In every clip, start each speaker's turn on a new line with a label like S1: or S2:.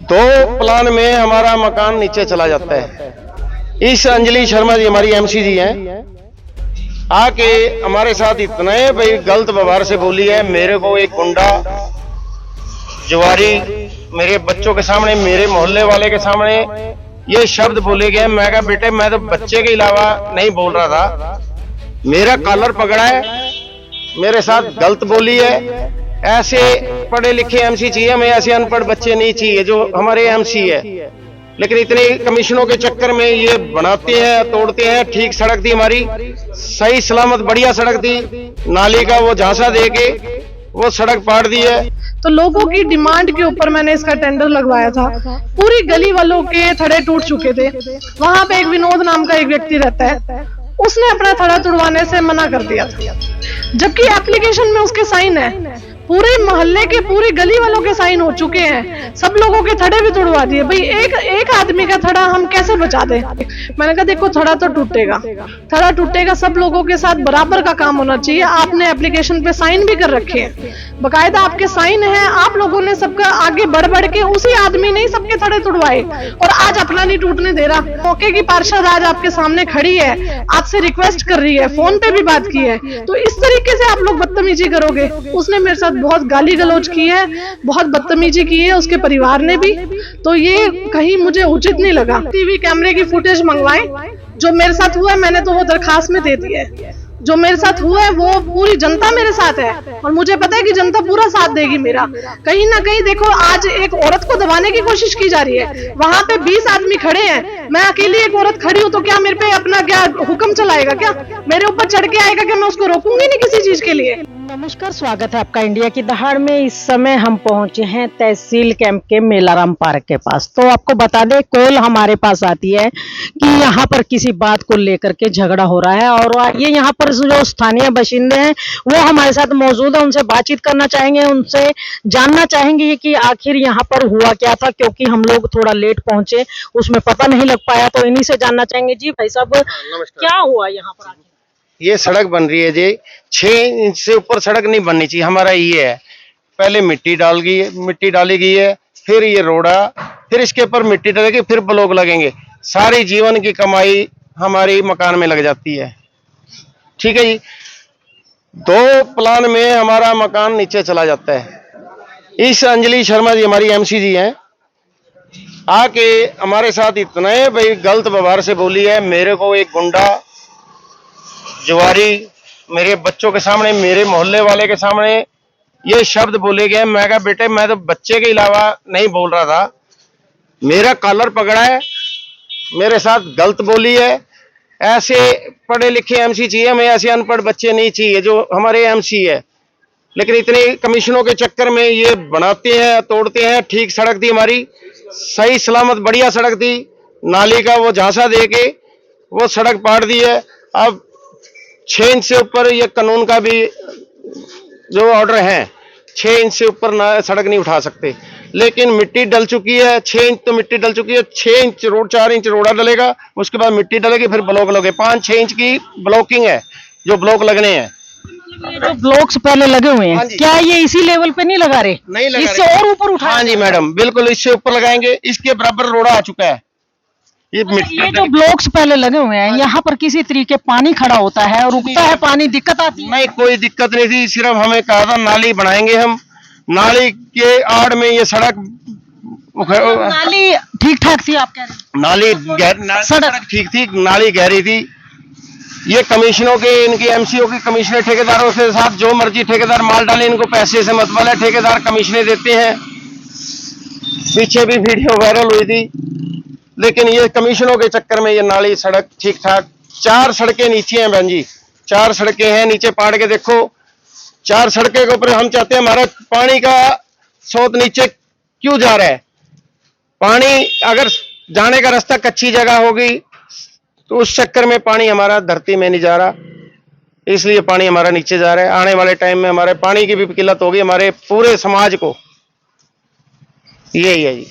S1: दो प्लान में हमारा मकान नीचे चला जाता है। इस अंजलि शर्मा जी हमारी एमसी जी हैं, आके हमारे साथ इतना है भाई गलत व्यवहार से बोली है। मेरे को एक गुंडा जुआरी मेरे बच्चों के सामने, मेरे मोहल्ले वाले के सामने ये शब्द बोले गए। मैं कहा बेटे मैं तो बच्चे के अलावा नहीं बोल रहा था, मेरा कॉलर पकड़ा है, मेरे साथ गलत बोली है। ऐसे पढ़े लिखे एमसी चाहिए हमें, ऐसे अनपढ़ बच्चे नहीं चाहिए जो हमारे एमसी है। लेकिन इतने कमीशनों के चक्कर में ये बनाते हैं, तोड़ते हैं। ठीक सड़क थी हमारी, सही सलामत बढ़िया सड़क थी, नाली का वो झांसा दे के वो सड़क पाड़ दी है।
S2: तो लोगों की डिमांड के ऊपर मैंने इसका टेंडर लगवाया था। पूरी गली वालों के थड़े टूट चुके थे। वहां पे एक विनोद नाम का एक व्यक्ति रहता है, उसने अपना थड़ा तुड़वाने से मना कर दिया था, जबकि एप्लीकेशन में उसके साइन है। पूरे मोहल्ले के, पूरी गली वालों के साइन हो चुके हैं, सब लोगों के थड़े भी तुड़वा दिए। भाई एक आदमी का थड़ा हम कैसे बचा दें? मैंने कहा देखो थड़ा तो टूटेगा, थड़ा टूटेगा, सब लोगों के साथ बराबर का काम होना चाहिए। आपने एप्लीकेशन पे साइन भी कर रखे हैं, बकायदा आपके साइन है, आप लोगों ने सबका आगे बढ़ के उसी आदमी ने सबके थड़े तुड़वाए, और आज अपना नहीं टूटने दे रहा। मौके की पार्षद आज आपके सामने खड़ी है, आपसे रिक्वेस्ट कर रही है, फोन पे भी बात की है, तो इस तरीके से आप लोग बदतमीजी करोगे? उसने मेरे साथ बहुत गाली गलौज की है, बहुत बदतमीजी की है, उसके परिवार ने भी। तो ये कहीं मुझे उचित नहीं लगा। टीवी कैमरे की फुटेज मंगवाएं, जो मेरे साथ हुआ है मैंने तो वो दरखास्त में दे दी है। जो मेरे साथ हुआ है वो पूरी जनता मेरे साथ है, और मुझे पता है कि जनता पूरा साथ देगी मेरा। कहीं ना कहीं देखो आज एक औरत को दबाने की कोशिश की जा रही है, वहां पे 20 आदमी खड़े हैं, मैं अकेली एक औरत खड़ी हूं, तो क्या मेरे पे अपना क्या हुक्म चलाएगा? क्या मेरे ऊपर चढ़ के आएगा? क्या मैं उसको रोकूंगी नहीं किसी चीज के लिए?
S3: नमस्कार, स्वागत है आपका इंडिया की दहाड़ में। इस समय हम पहुंचे हैं तहसील कैंप के मेलाराम पार्क के पास। तो आपको बता दें, कॉल हमारे पास आती है कि यहाँ पर किसी बात को लेकर के झगड़ा हो रहा है, और ये यहाँ पर जो स्थानीय बाशिंदे हैं वो हमारे साथ मौजूद है। उनसे बातचीत करना चाहेंगे, उनसे जानना चाहेंगे कि आखिर यहाँ पर हुआ क्या था, क्योंकि हम लोग थोड़ा लेट पहुंचे, उसमें पता नहीं लग पाया। तो इन्हीं से जानना चाहेंगे। जी भाई साहब, क्या हुआ यहाँ पर?
S1: ये सड़क बन रही है जी, 6 इंच से ऊपर सड़क नहीं बननी चाहिए। हमारा ये है, पहले मिट्टी डाली गई है, फिर ये रोड़ा, फिर इसके ऊपर मिट्टी डलेगी, फिर ब्लॉक लगेंगे। सारी जीवन की कमाई हमारी मकान में लग जाती है। ठीक है जी, 2 प्लान में हमारा मकान नीचे चला जाता है। इस अंजलि शर्मा जी हमारी एमसी जी हैं, आके हमारे साथ इतना है भाई गलत व्यवहार से बोली है। मेरे को एक गुंडा जुआरी मेरे बच्चों के सामने, मेरे मोहल्ले वाले के सामने ये शब्द बोले गए। मैं कहा बेटे मैं तो बच्चे के अलावा नहीं बोल रहा था, मेरा कॉलर पकड़ा है, मेरे साथ गलत बोली है। ऐसे पढ़े लिखे एमसी चाहिए हमें, ऐसे अनपढ़ बच्चे नहीं चाहिए जो हमारे एमसी है। लेकिन इतने कमीशनों के चक्कर में ये बनाते हैं, तोड़ते हैं। ठीक सड़क थी हमारी, सही सलामत बढ़िया सड़क थी, नाली का वो झांसा दे के वो सड़क पाड़ दी है। अब 6 इंच से ऊपर ये कानून का भी जो ऑर्डर है, 6 इंच से ऊपर ना सड़क नहीं उठा सकते। लेकिन मिट्टी डल चुकी है, 6 इंच तो मिट्टी डल चुकी है। 6 इंच रोड, 4 इंच रोड़ा डलेगा, उसके बाद मिट्टी डलेगी, फिर ब्लॉक लगे। 5-6 इंच की ब्लॉकिंग है, जो ब्लॉक लगने हैं।
S3: ये जो ब्लॉक्स पहले लगे हुए हैं, क्या ये इसी लेवल पे नहीं लगा रहे?
S1: नहीं लगा
S3: इससे और ऊपर उठा?
S1: हाँ जी मैडम, बिल्कुल इससे ऊपर लगाएंगे। इसके बराबर रोड़ा आ चुका है।
S3: ये जो ब्लॉक्स पहले लगे हुए हैं, यहाँ पर किसी तरीके पानी खड़ा होता है और रुकता है पानी, दिक्कत आती है?
S1: नहीं, कोई दिक्कत नहीं थी। सिर्फ हमें कहा था नाली बनाएंगे हम, नाली के आड़ में ये सड़क।
S3: नाली ठीक ठाक थी आप कह रहे हैं?
S1: नाली सड़क ठीक थी, नाली गहरी थी। ये कमीशनों के, इनकी एमसीओ की कमीशनर ठेकेदारों के साथ जो मर्जी ठेकेदार माल डाले, इनको पैसे से मतलब है। ठेकेदार कमीशनें देते हैं। पीछे भी वीडियो वायरल हुई थी। लेकिन ये कमीशनों के चक्कर में ये नाली सड़क ठीक ठाक, 4 सड़कें नीचे हैं बहन जी, 4 सड़कें हैं नीचे, पाड़ के देखो 4 सड़कें के ऊपर। हम चाहते हैं हमारा पानी का स्रोत नीचे क्यों जा रहा है? पानी अगर जाने का रास्ता कच्ची जगह होगी तो उस चक्कर में पानी हमारा धरती में नहीं जा रहा, इसलिए पानी हमारा नीचे जा रहा है। आने वाले टाइम में हमारे पानी की भी किल्लत होगी, हमारे पूरे समाज को। यही है जी।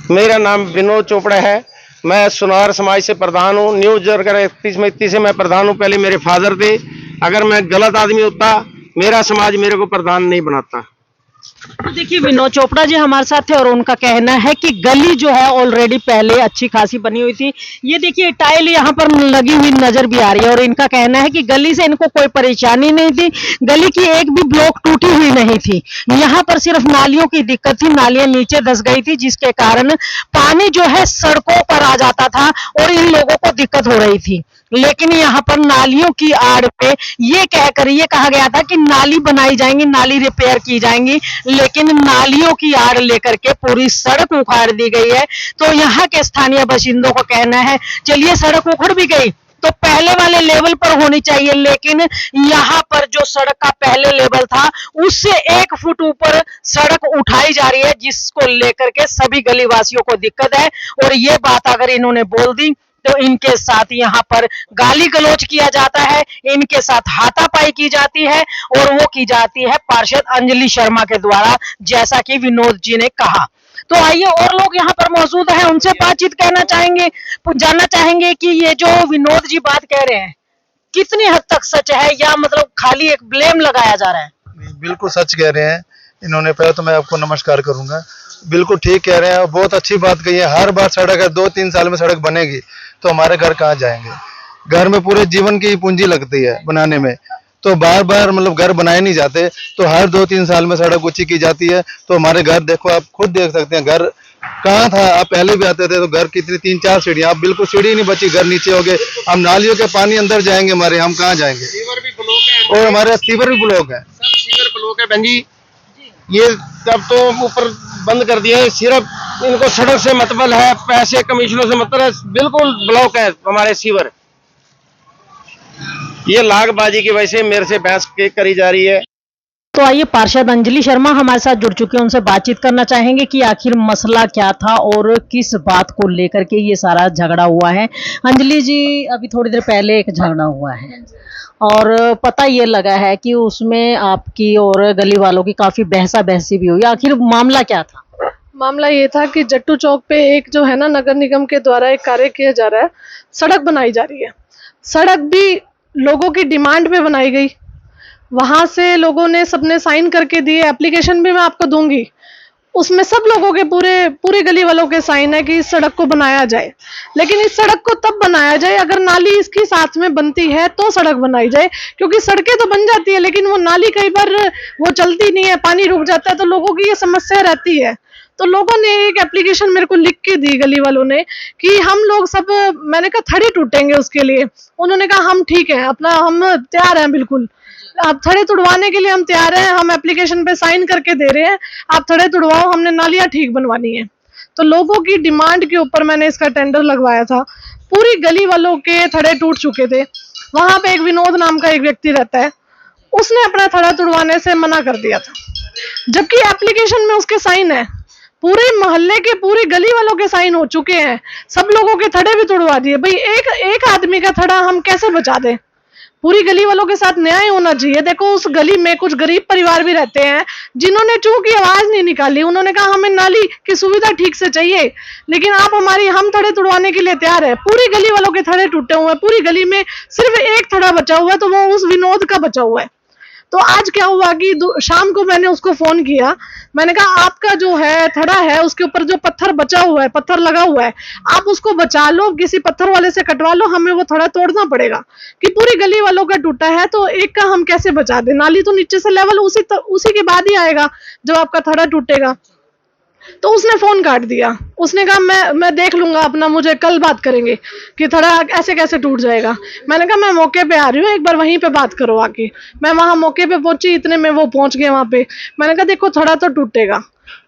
S1: मेरा नाम विनोद चोपड़ा है, मैं सुनार समाज से प्रधान हूँ। न्यूज अगर 31 से मैं प्रधान हूँ, पहले मेरे फादर थे। अगर मैं गलत आदमी होता, मेरा समाज मेरे को प्रधान नहीं बनाता।
S3: तो देखिए विनोद चोपड़ा जी हमारे साथ थे और उनका कहना है कि गली जो है ऑलरेडी पहले अच्छी खासी बनी हुई थी। ये देखिए टाइल यहाँ पर लगी हुई नजर भी आ रही है और इनका कहना है कि गली से इनको कोई परेशानी नहीं थी, गली की एक भी ब्लॉक टूटी हुई नहीं थी। यहाँ पर सिर्फ नालियों की दिक्कत थी, नालियां नीचे धंस गई थी जिसके कारण पानी जो है सड़कों पर आ जाता था और इन लोगों को दिक्कत हो रही थी। लेकिन यहाँ पर नालियों की आड़ पे ये कहा गया था कि नाली बनाई जाएंगी, नाली रिपेयर की जाएंगी, लेकिन नालियों की आड़ लेकर के पूरी सड़क उखाड़ दी गई है। तो यहाँ के स्थानीय बाशिंदों का कहना है चलिए सड़क उखड़ भी गई तो पहले वाले लेवल पर होनी चाहिए, लेकिन यहाँ पर जो सड़क का पहले लेवल था उससे 1 फुट ऊपर सड़क उठाई जा रही है, जिसको लेकर के सभी गली वासियों को दिक्कत है। और ये बात अगर इन्होंने बोल दी तो इनके साथ यहाँ पर गाली गलौज किया जाता है, इनके साथ हाथापाई की जाती है और वो की जाती है पार्षद अंजलि शर्मा के द्वारा, जैसा कि विनोद जी ने कहा। तो आइए और लोग यहाँ पर मौजूद हैं, उनसे बातचीत जानना चाहेंगे कि ये जो विनोद जी बात कह रहे हैं कितनी हद तक सच है या मतलब खाली एक ब्लेम लगाया जा रहा है।
S4: नहीं, बिल्कुल सच कह रहे हैं इन्होंने। पहले तो मैं आपको नमस्कार करूंगा, बिल्कुल ठीक कह रहे हैं, बहुत अच्छी बात कही है। हर बार सड़क है 2-3 साल में सड़क बनेगी तो हमारे घर कहाँ जाएंगे? घर में पूरे जीवन की पूंजी लगती है बनाने में, तो बार बार मतलब घर बनाए नहीं जाते, तो हर 2-3 साल में सड़क ऊंची की जाती है। तो हमारे घर देखो, आप खुद देख सकते हैं घर कहाँ था। आप पहले भी आते थे तो घर कितनी 3-4 सीढ़ियाँ, आप बिल्कुल सीढ़ी नहीं बची, घर नीचे हो गए। हम नालियों के पानी अंदर जाएंगे हमारे, हम कहाँ जाएंगे?
S1: सीवर भी ब्लॉक है
S4: और हमारे सीवर भी ब्लॉक है,
S1: सब सीवर ब्लॉक है बहन जी। ये तब तो ऊपर बंद कर दिया है, सिर्फ इनको सड़क से मतलब है, पैसे कमीशनों से मतलब है, बिल्कुल ब्लॉक है हमारे सीवर। ये लागबाजी की वजह से मेरे से बहस करी जा रही है।
S3: तो आइए पार्षद अंजलि शर्मा हमारे साथ जुड़ चुके हैं, उनसे बातचीत करना चाहेंगे कि आखिर मसला क्या था और किस बात को लेकर के ये सारा झगड़ा हुआ है। अंजलि जी, अभी थोड़ी देर पहले एक झगड़ा हुआ है और पता ये लगा है कि उसमें आपकी और गली वालों की काफी बहसी भी हुई, आखिर मामला क्या था?
S2: मामला ये था कि जट्टू चौक पे एक जो है ना नगर निगम के द्वारा एक कार्य किया जा रहा है, सड़क बनाई जा रही है। सड़क भी लोगों की डिमांड पे बनाई गई, वहां से लोगों ने सबने साइन करके दिए, एप्लीकेशन भी मैं आपको दूंगी, उसमें सब लोगों के पूरे गली वालों के साइन है कि इस सड़क को बनाया जाए। लेकिन इस सड़क को तब बनाया जाए अगर नाली इसकी साथ में बनती है तो सड़क बनाई जाए, क्योंकि सड़कें तो बन जाती है लेकिन वो नाली कई बार वो चलती नहीं है, पानी रुक जाता है, तो लोगों की ये समस्या रहती है। तो लोगों ने एक एप्लीकेशन मेरे को लिख के दी, गली वालों ने, कि हम लोग सब, मैंने कहा थड़े टूटेंगे उसके लिए, उन्होंने कहा हम ठीक है, अपना हम तैयार हैं, बिल्कुल आप थड़े तुड़वाने के लिए हम तैयार हैं, हम एप्लीकेशन पे साइन करके दे रहे हैं, आप थड़े तुड़वाओ, हमने नालियां ठीक बनवानी है। तो लोगों की डिमांड के ऊपर मैंने इसका टेंडर लगवाया था। पूरी गली वालों के थड़े टूट चुके थे। वहां पे एक विनोद नाम का एक व्यक्ति रहता है, उसने अपना थड़ा तुड़वाने से मना कर दिया था, जबकि एप्लीकेशन में उसके साइन है, पूरे मोहल्ले के पूरी गली वालों के साइन हो चुके हैं, सब लोगों के थड़े भी तुड़वा दिए। भाई एक आदमी का थड़ा हम कैसे बचा दें? पूरी गली वालों के साथ न्याय होना चाहिए। देखो उस गली में कुछ गरीब परिवार भी रहते हैं जिन्होंने चूंकि आवाज नहीं निकाली, उन्होंने कहा हमें नाली की सुविधा ठीक से चाहिए, लेकिन आप हम थड़े तुड़वाने के लिए तैयार है। पूरी गली वालों के थड़े टूटे हुए हैं, पूरी गली में सिर्फ एक थड़ा बचा हुआ है, तो वो उस विनोद का बचा हुआ है। तो आज क्या हुआ कि शाम को मैंने उसको फोन किया, मैंने कहा आपका जो है थड़ा है उसके ऊपर जो पत्थर बचा हुआ है, पत्थर लगा हुआ है, आप उसको बचा लो, किसी पत्थर वाले से कटवा लो, हमें वो थड़ा तोड़ना पड़ेगा कि पूरी गली वालों का टूटा है, तो एक का हम कैसे बचा दें? नाली तो नीचे से लेवल उसी के बाद ही आएगा जब आपका थड़ा टूटेगा। तो उसने फोन काट दिया, उसने कहा मैं देख लूंगा अपना, मुझे कल बात करेंगे कि थोड़ा ऐसे कैसे टूट जाएगा। मैंने कहा मैं मौके पे आ रही हूँ, एक बार वहीं पे बात करो आके। मैं वहां मौके पे पहुंची, इतने में वो पहुंच गए वहां पे। मैंने कहा देखो थोड़ा तो टूटेगा,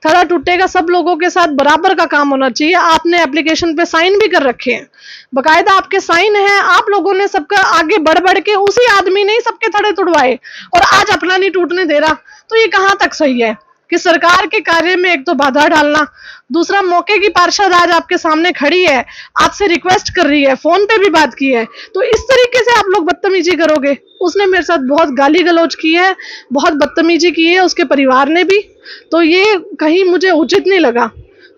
S2: थड़ा टूटेगा, सब लोगों के साथ बराबर का काम होना चाहिए। आपने एप्लीकेशन पे साइन भी कर रखे हैं, बकायदा आपके साइन है, आप लोगों ने सबका आगे बढ़ के उसी आदमी ने सबके थड़े तुड़वाए और आज अपना नहीं टूटने दे रहा। तो ये कहाँ तक सही है कि सरकार के कार्य में एक तो बाधा डालना, दूसरा मौके की पार्षद आज आपके सामने खड़ी है, आपसे रिक्वेस्ट कर रही है, फोन पे भी बात की है, तो इस तरीके से आप लोग बदतमीजी करोगे? उसने मेरे साथ बहुत गाली गलौज की है, बहुत बदतमीजी की है, उसके परिवार ने भी। तो ये कहीं मुझे उचित नहीं लगा।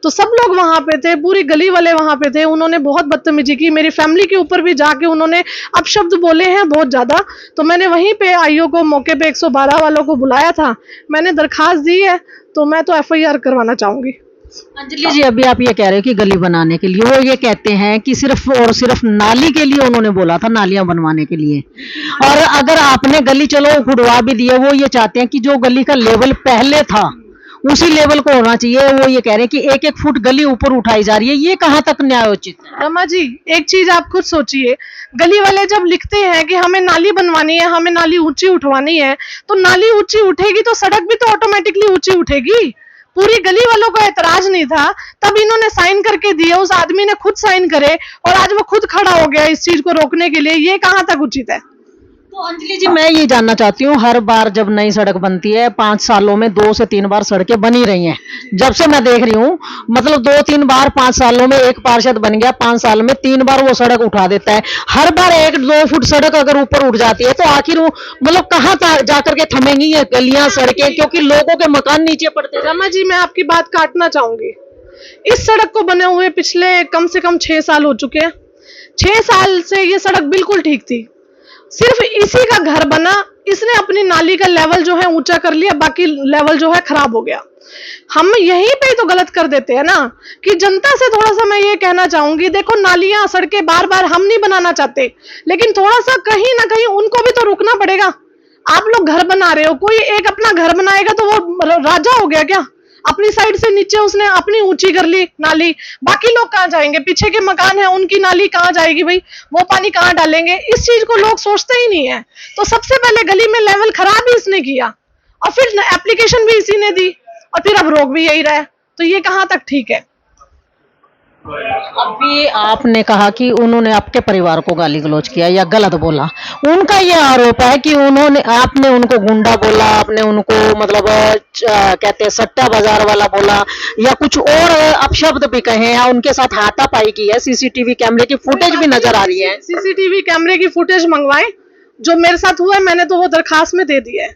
S2: तो सब लोग वहां पे थे, पूरी गली वाले वहां पे थे। उन्होंने बहुत बदतमीजी की, मेरी फैमिली के ऊपर भी जाके उन्होंने अपशब्द बोले हैं बहुत ज्यादा। तो मैंने वहीं पे आईओ को, मौके पे 112 वालों को बुलाया था, मैंने दरखास्त दी है, तो मैं तो एफआईआर करवाना चाहूंगी।
S3: अंजलि जी, अभी आप ये कह रहे हो कि गली बनाने के लिए, वो ये कहते हैं कि सिर्फ और सिर्फ नाली के लिए उन्होंने बोला था, नालियां बनवाने के लिए। और अगर आपने गली चलो खुदवा भी दी है, वो ये चाहते हैं कि जो गली का लेवल पहले था उसी लेवल को होना चाहिए। वो ये कह रहे हैं कि 1-1 फुट गली ऊपर उठाई जा रही है, ये कहाँ तक न्यायोचित है?
S2: रमा जी, एक चीज आप खुद सोचिए, गली वाले जब लिखते हैं कि हमें नाली बनवानी है, हमें नाली ऊंची उठवानी है, तो नाली ऊंची उठेगी तो सड़क भी तो ऑटोमेटिकली ऊंची उठेगी। पूरी गली वालों को ऐतराज नहीं था, तब इन्होंने साइन करके दिए, उस आदमी ने खुद साइन करे और आज वो खुद खड़ा हो गया इस चीज को रोकने के लिए। ये कहाँ तक उचित है?
S3: तो अंजलि जी, मैं ये जानना चाहती हूँ, हर बार जब नई सड़क बनती है, 5 सालों में 2 से 3 बार सड़कें बनी रही हैं, जब से मैं देख रही हूँ, मतलब 2-3 बार 5 सालों में एक पार्षद बन गया, 5 साल में 3 बार वो सड़क उठा देता है। हर बार 1-2 फुट सड़क अगर ऊपर उठ जाती है तो आखिर वो मतलब कहाँ जाकर के थमेंगी ये गलियां सड़कें, क्योंकि लोगों के मकान नीचे पड़ते हैं।
S2: रमा जी, मैं आपकी बात काटना चाहूंगी। इस सड़क को बने हुए पिछले कम से कम 6 साल हो चुके हैं। 6 साल से ये सड़क बिल्कुल ठीक थी, सिर्फ इसी का घर बना, इसने अपनी नाली का लेवल जो है ऊंचा कर लिया, बाकी लेवल जो है खराब हो गया। हम यहीं पे तो गलत कर देते हैं ना, कि जनता से थोड़ा सा मैं ये कहना चाहूंगी, देखो नालियां सड़कें बार बार हम नहीं बनाना चाहते, लेकिन थोड़ा सा कहीं ना कहीं उनको भी तो रुकना पड़ेगा। आप लोग घर बना रहे हो, कोई एक अपना घर बनाएगा तो वो राजा हो गया क्या? अपनी साइड से नीचे उसने अपनी ऊंची कर ली नाली, बाकी लोग कहाँ जाएंगे? पीछे के मकान है, उनकी नाली कहाँ जाएगी भाई? वो पानी कहाँ डालेंगे? इस चीज को लोग सोचते ही नहीं है। तो सबसे पहले गली में लेवल खराब ही इसने किया, और फिर एप्लीकेशन भी इसी ने दी, और फिर अब रोक भी यही रहा है। तो ये कहाँ तक ठीक है?
S3: अभी आपने कहा कि उन्होंने आपके परिवार को गाली गलौज किया या गलत बोला, उनका ये आरोप है कि आपने उनको गुंडा बोला, आपने उनको मतलब कहते हैं सट्टा बाजार वाला बोला, या कुछ और अपशब्द भी कहे हैं, उनके साथ हाथापाई की है। सीसीटीवी कैमरे की फुटेज भी नजर आ रही है।
S2: सीसीटीवी कैमरे की फुटेज मंगवाए, जो मेरे साथ हुआ है मैंने तो वो दरखास्त में दे दी है।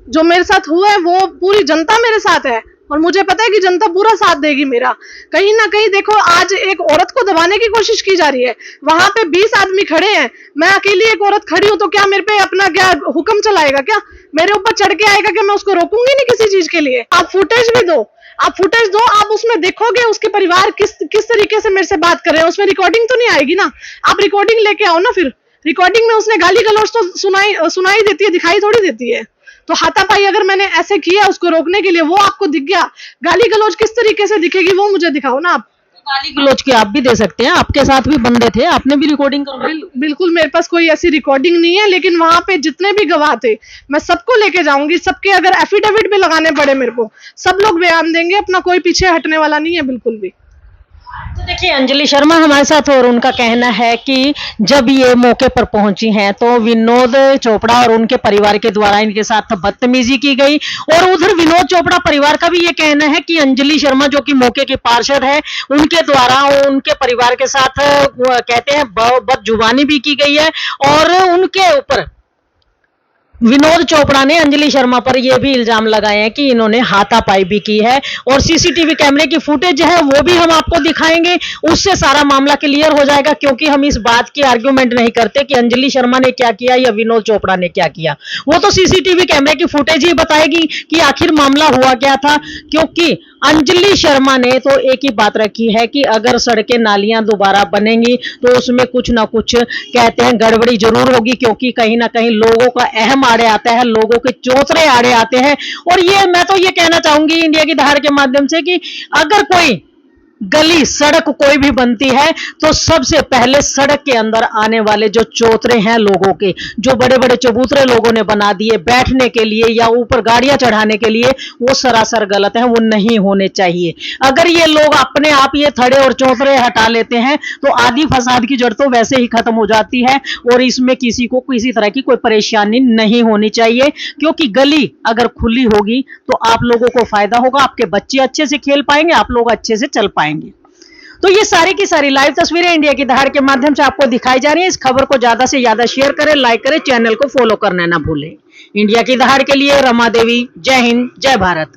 S2: जो मेरे साथ हुआ है वो पूरी जनता मेरे साथ है, और मुझे पता है कि जनता पूरा साथ देगी मेरा। कहीं ना कहीं देखो, आज एक औरत को दबाने की कोशिश की जा रही है, वहां पे 20 आदमी खड़े हैं, मैं अकेली एक औरत खड़ी हूं, तो क्या मेरे पे अपना क्या हुक्म चलाएगा? क्या मेरे ऊपर चढ़ के आएगा कि मैं उसको रोकूंगी नहीं किसी चीज के लिए? आप फुटेज भी दो, आप फुटेज दो, आप उसमें देखोगे उसके परिवार किस तरीके से मेरे से बात कर रहे हैं। उसमें रिकॉर्डिंग तो नहीं आएगी ना? आप रिकॉर्डिंग लेके आओ ना। फिर रिकॉर्डिंग में उसने गाली गलौज तो सुनाई देती है, दिखाई थोड़ी देती है। तो हाथापाई अगर मैंने ऐसे किया उसको रोकने के लिए, वो आपको दिख गया, गाली गलौज किस तरीके से दिखेगी वो मुझे दिखाओ ना आप।
S3: गाली गलौज की आप भी दे सकते हैं, आपके साथ भी बंदे थे, आपने भी रिकॉर्डिंग करवाई?
S2: बिल्कुल, मेरे पास कोई ऐसी रिकॉर्डिंग नहीं है, लेकिन वहां पे जितने भी गवाह थे मैं सबको लेके जाऊंगी। सबके अगर एफिडेविट भी लगाने पड़े मेरे को, सब लोग बयान देंगे, अपना कोई पीछे हटने वाला नहीं है बिल्कुल भी।
S3: तो देखिए, अंजलि शर्मा हमारे साथ, और उनका कहना है कि जब ये मौके पर पहुंची हैं तो विनोद चोपड़ा और उनके परिवार के द्वारा इनके साथ बदतमीजी की गई। और उधर विनोद चोपड़ा परिवार का भी ये कहना है कि अंजलि शर्मा जो कि मौके की पार्षद है, उनके द्वारा उनके परिवार के साथ कहते हैं बदजुबानी भी की गई है। और उनके ऊपर विनोद चोपड़ा ने अंजलि शर्मा पर यह भी इल्जाम लगाए हैं कि इन्होंने हाथापाई भी की है। और सीसीटीवी कैमरे की फुटेज है वो भी हम आपको दिखाएंगे, उससे सारा मामला क्लियर हो जाएगा। क्योंकि हम इस बात की आर्ग्यूमेंट नहीं करते कि अंजलि शर्मा ने क्या किया या विनोद चोपड़ा ने क्या किया, वो तो सीसीटीवी कैमरे की फुटेज ही बताएगी कि आखिर मामला हुआ क्या था। क्योंकि अंजलि शर्मा ने तो एक ही बात रखी है कि अगर सड़कें नालियां दोबारा बनेंगी तो उसमें कुछ ना कुछ कहते हैं गड़बड़ी जरूर होगी, क्योंकि कहीं ना कहीं लोगों का अहम आड़े आता है, लोगों के चौतरे आड़े आते हैं। और ये मैं तो ये कहना चाहूंगी इंडिया की दहाड़ के माध्यम से कि अगर कोई गली सड़क कोई भी बनती है तो सबसे पहले सड़क के अंदर आने वाले जो चौतरे हैं लोगों के, जो बड़े बड़े चबूतरे लोगों ने बना दिए बैठने के लिए या ऊपर गाड़ियां चढ़ाने के लिए, वो सरासर गलत है, वो नहीं होने चाहिए। अगर ये लोग अपने आप ये थड़े और चौतरे हटा लेते हैं तो आधी फसाद की जड़ तो वैसे ही खत्म हो जाती है, और इसमें किसी को किसी तरह की कोई परेशानी नहीं होनी चाहिए। क्योंकि गली अगर खुली होगी तो आप लोगों को फायदा होगा, आपके बच्चे अच्छे से खेल पाएंगे, आप लोग अच्छे से चल पाएंगे। तो ये सारी की सारी लाइव तस्वीरें इंडिया की दहाड़ के माध्यम से आपको दिखाई जा रही है। इस खबर को ज्यादा से ज्यादा शेयर करें, लाइक करें, चैनल को फॉलो करना ना भूलें। इंडिया की दहाड़ के लिए रमा देवी, जय हिंद, जय भारत।